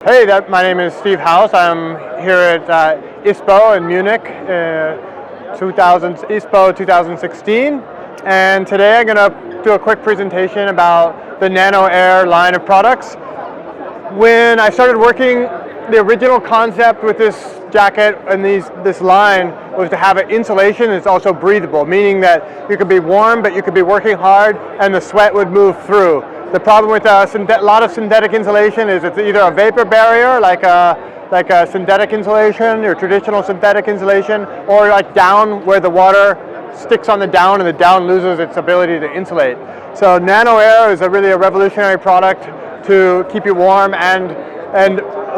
Hey, my name is Steve House. I'm here at Ispo in Munich, Ispo 2016. And today I'm going to do a quick presentation about the Nano-Air line of products. When I started working, the original concept with this jacket and this line was to have an insulation that's also breathable, meaning that you could be warm, but you could be working hard and the sweat would move through. The problem with a lot of synthetic insulation is it's either a vapor barrier, like a synthetic insulation, or traditional synthetic insulation, or like down where the water sticks on the down and the down loses its ability to insulate. So Nano-Air is really a revolutionary product to keep you warm and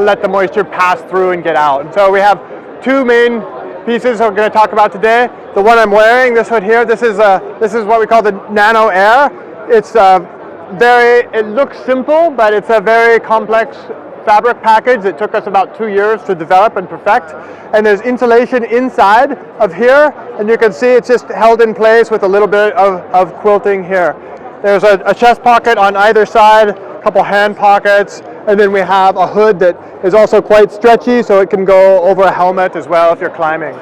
let the moisture pass through and get out. And so we have two main pieces we're going to talk about today. The one I'm wearing, this one here, this is what we call the Nano-Air. It looks simple, but it's a very complex fabric package. It took us about 2 years to develop and perfect. And there's insulation inside of here, and you can see it's just held in place with a little bit of quilting here. There's a chest pocket on either side, a couple hand pockets, and then we have a hood that is also quite stretchy, so it can go over a helmet as well if you're climbing.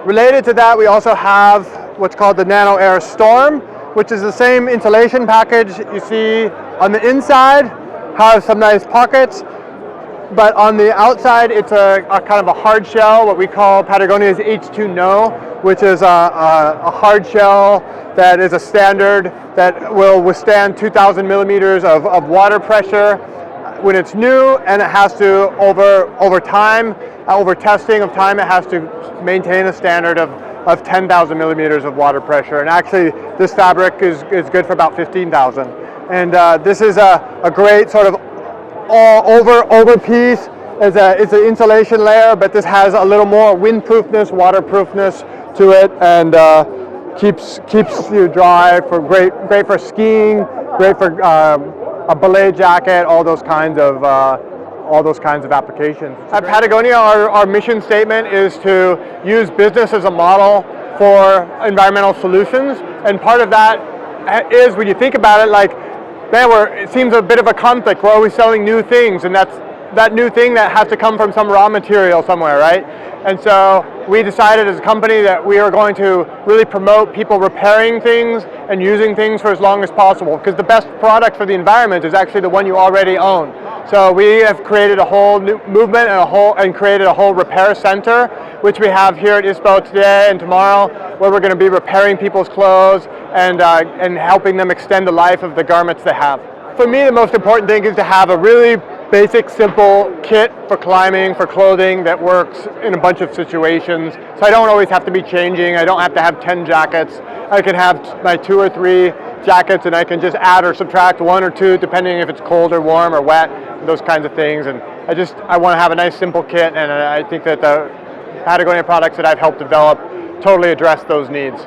Related to that, we also have what's called the Nano-Air Storm, which is the same insulation package you see on the inside, has some nice pockets, but on the outside it's a kind of a hard shell, what we call Patagonia's H2 No, which is a hard shell that is a standard that will withstand 2,000 millimeters of water pressure when it's new, and it has to, over testing of time, it has to maintain a standard of 10,000 millimeters of water pressure. And actually, this fabric is good for about 15,000. And this is a great sort of over piece. It's an insulation layer, but this has a little more windproofness, waterproofness to it, and keeps you dry. Great for skiing, great for a belay jacket, all those kinds of applications. At Patagonia, our mission statement is to use business as a model for environmental solutions, and part of that is, when you think about it, like, man, it seems a bit of a conflict. We're always selling new things, and that's that new thing that has to come from some raw material somewhere, right? And so we decided as a company that we are going to really promote people repairing things and using things for as long as possible, because the best product for the environment is actually the one you already own. So we have created a whole new movement and created a whole repair center, which we have here at Ispo today and tomorrow, where we're going to be repairing people's clothes and helping them extend the life of the garments they have. For me, the most important thing is to have a really basic, simple kit for climbing, for clothing that works in a bunch of situations. So I don't always have to be changing. I don't have to have 10 jackets. I can have my 2 or 3 jackets, and I can just add or subtract 1 or 2 depending if it's cold or warm or wet, those kinds of things. And I want to have a nice simple kit, and I think that the Patagonia products that I've helped develop totally address those needs.